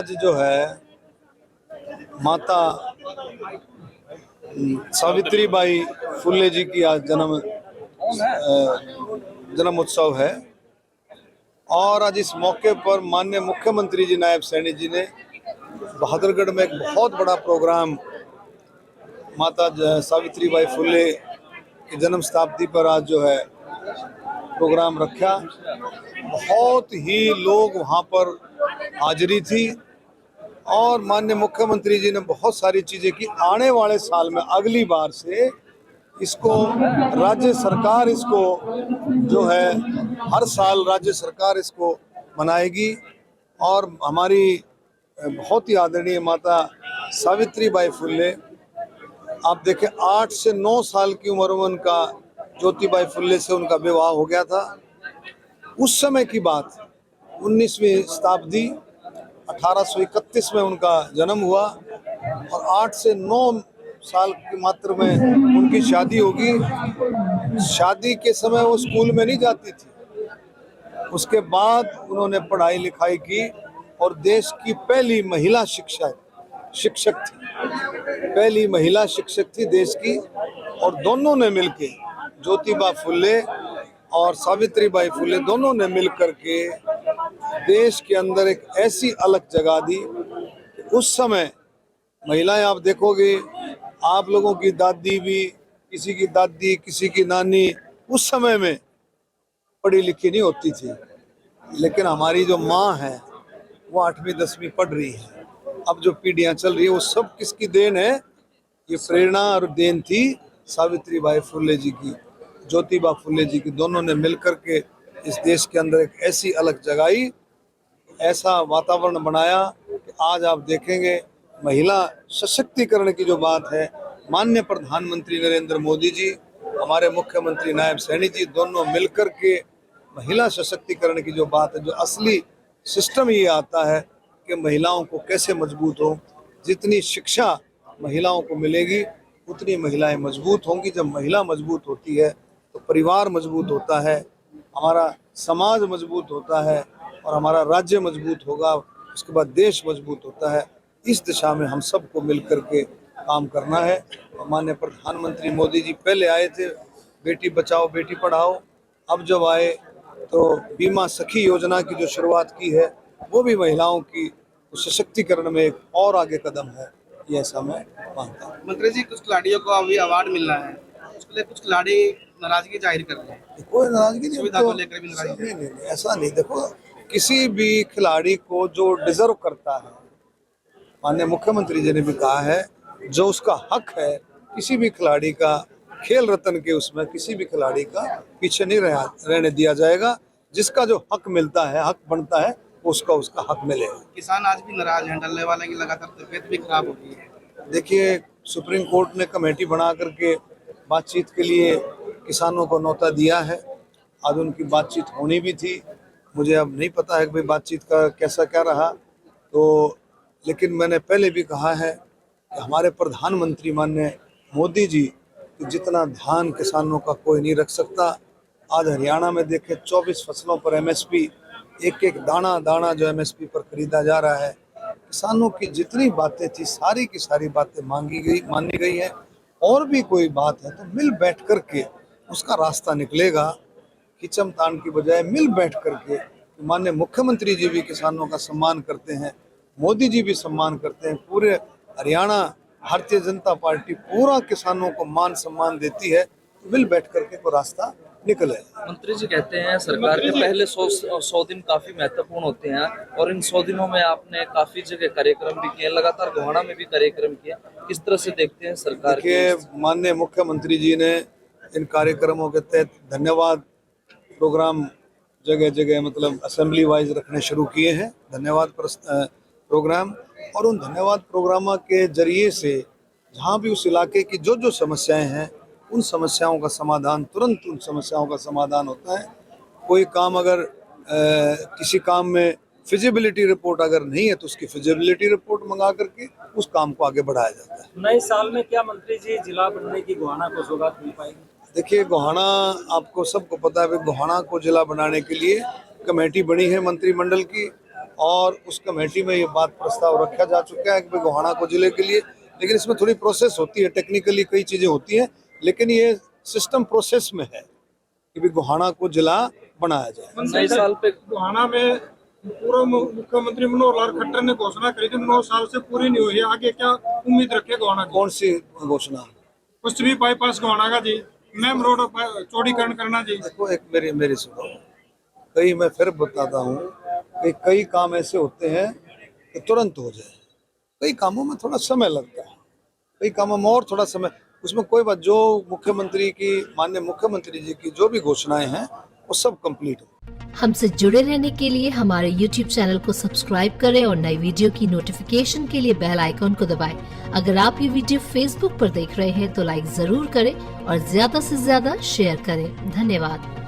आज जो है माता सावित्रीबाई फुले जी की आज जन्म उत्सव है और आज इस मौके पर माननीय मुख्यमंत्री जी नायब सैनी जी ने बहादुरगढ़ में एक बहुत बड़ा प्रोग्राम माता सावित्रीबाई फुले की जन्म शताब्दी पर आज जो है प्रोग्राम रखा। बहुत ही लोग वहाँ पर हाजिरी थी और माननीय मुख्यमंत्री जी ने बहुत सारी चीज़ें की। आने वाले साल में अगली बार से इसको राज्य सरकार इसको जो है हर साल राज्य सरकार इसको मनाएगी और हमारी बहुत ही आदरणीय माता सावित्रीबाई फुले, आप देखें 8 से 9 साल की उम्र में उनका ज्योतिबाई फुले से उनका विवाह हो गया था। उस समय की बात 19वीं शताब्दी 1831 में उनका जन्म हुआ और 8 से 9 साल की मात्र में उनकी शादी होगी। शादी के समय वो स्कूल में नहीं जाती थी। उसके बाद उन्होंने पढ़ाई लिखाई की और देश की पहली महिला शिक्षक थी, पहली महिला शिक्षक थी देश की। और दोनों ने मिलके ज्योतिबा फुले और सावित्रीबाई फुले दोनों ने मिलकर के देश के अंदर एक ऐसी अलग जगह दी कि उस समय महिलाएं, आप देखोगे आप लोगों की दादी भी, किसी की दादी किसी की नानी उस समय में पढ़ी लिखी नहीं होती थी, लेकिन हमारी जो माँ है वो 8वीं 10वीं पढ़ रही है। अब जो पीढ़ियाँ चल रही है वो सब किसकी देन है? ये प्रेरणा और देन थी सावित्रीबाई फुले जी की, ज्योतिबा फुले जी की। दोनों ने मिलकर के इस देश के अंदर एक ऐसी अलग जगाई, ऐसा वातावरण बनाया कि आज आप देखेंगे महिला सशक्तिकरण की जो बात है, माननीय प्रधानमंत्री नरेंद्र मोदी जी, हमारे मुख्यमंत्री नायब सैनी जी दोनों मिलकर के महिला सशक्तिकरण की जो बात है, जो असली सिस्टम ये आता है कि महिलाओं को कैसे मजबूत हो। जितनी शिक्षा महिलाओं को मिलेगी उतनी महिलाएं मजबूत होंगी। जब महिला मजबूत होती है तो परिवार मजबूत होता है, हमारा समाज मजबूत होता है और हमारा राज्य मजबूत होगा, उसके बाद देश मजबूत होता है। इस दिशा में हम सबको मिलकर के काम करना है। और माननीय प्रधानमंत्री मोदी जी पहले आए थे बेटी बचाओ बेटी पढ़ाओ, अब जब आए तो बीमा सखी योजना की जो शुरुआत की है वो भी महिलाओं की सशक्तिकरण में एक और आगे कदम है, ये ऐसा मैं मानता हूँ। मंत्री जी, कुछ खिलाड़ियों को अभी अवार्ड मिल रहा है, उसके लिए कुछ खिलाड़ी नाराजगी जाहिर कर रहे हैं। कोई नाराजगी नहीं, सुविधा को लेकर भी नाराजगी नहीं, ऐसा नहीं। देखो, किसी भी खिलाड़ी को जो डिजर्व करता है, माननीय मुख्यमंत्री जी ने भी कहा है, जो उसका हक है, किसी भी खिलाड़ी का खेल रत्न के उसमें किसी भी खिलाड़ी का पीछे नहीं रहने दिया जाएगा। जिसका जो हक मिलता है, हक बनता है, उसका हक मिलेगा। किसान आज भी नाराज हैं, डलने वाले की लगातार तबीयत भी खराब हो रही है। देखिए, सुप्रीम कोर्ट ने कमेटी बना करके बातचीत के लिए किसानों को न्योता दिया है। आज उनकी बातचीत होनी भी थी, मुझे अब नहीं पता है कि भाई बातचीत का कैसा क्या रहा, तो लेकिन मैंने पहले भी कहा है कि हमारे प्रधानमंत्री माननीय मोदी जी जितना ध्यान किसानों का कोई नहीं रख सकता। आज हरियाणा में देखें 24 फसलों पर एमएसपी, एक एक दाना दाना जो एमएसपी पर खरीदा जा रहा है। किसानों की जितनी बातें थी सारी की सारी बातें मानी गई है। और भी कोई बात है तो मिल बैठ करके उसका रास्ता निकलेगा। खिंचम तान की बजाय मिल बैठ करके, माननीय मुख्यमंत्री जी भी किसानों का सम्मान करते हैं, मोदी जी भी सम्मान करते हैं, पूरे हरियाणा भारतीय जनता पार्टी पूरा किसानों को मान सम्मान देती है, तो मिल बैठ करके कोई रास्ता निकले। मंत्री जी कहते हैं सरकार के पहले 100 दिन काफी महत्वपूर्ण होते हैं और इन 100 दिनों में आपने काफी जगह कार्यक्रम भी किए, लगातार गोहाना में भी कार्यक्रम किया, किस तरह से देखते हैं सरकार के? माननीय मुख्यमंत्री जी ने इन कार्यक्रमों के तहत धन्यवाद प्रोग्राम जगह जगह मतलब असेंबली वाइज रखने शुरू किए हैं, धन्यवाद प्रोग्राम। और उन धन्यवाद प्रोग्रामों के जरिए से जहाँ भी उस इलाके की जो जो समस्याएं हैं उन समस्याओं का समाधान, तुरंत उन समस्याओं का समाधान होता है। कोई काम अगर किसी काम में फिजिबिलिटी रिपोर्ट अगर नहीं है तो उसकी फिजिबिलिटी रिपोर्ट मंगा करके उस काम को आगे बढ़ाया जाता है। नए साल में क्या मंत्री जी जिला बनने की गोहाना को सौगात मिल पाएगी? देखिए, गोहाना आपको सबको पता है, गोहाना को जिला बनाने के लिए कमेटी बनी है मंत्रिमंडल की और उस कमेटी में ये बात प्रस्ताव रखा जा चुका है कि भाई गोहाना को जिले के लिए, लेकिन इसमें थोड़ी प्रोसेस होती है, टेक्निकली कई चीज़ें होती हैं, लेकिन ये सिस्टम प्रोसेस में है कि भाई गोहाना को जिला बनाया जाए। नए साल पे गोहाना में पूर्व मुख्यमंत्री मनोहर लाल खट्टर ने घोषणा करी थी 9 साल से पूरी नहीं हुई है, आगे क्या उम्मीद रखे गोहाना की? कौन सी घोषणा? पश्चिमी बाईपास गोहाना का जी, मैम रोड चौड़ीकरण करना जी। देखो एक मेरी सुनो, कई मैं फिर बताता हूँ कि कई काम ऐसे होते हैं कि तुरंत हो जाए, कई कामों में थोड़ा समय लगता है, कई कामों में और थोड़ा समय, उसमें कोई बात, जो मुख्यमंत्री की, माननीय मुख्यमंत्री जी की जो भी घोषणाएं हैं वो सब कंप्लीट हो। हमसे जुड़े रहने के लिए हमारे YouTube चैनल को सब्सक्राइब करें और नई वीडियो की नोटिफिकेशन के लिए बेल आइकॉन को दबाएं। अगर आप ये वीडियो Facebook पर देख रहे हैं तो लाइक जरूर करें और ज्यादा से ज्यादा शेयर करें। धन्यवाद।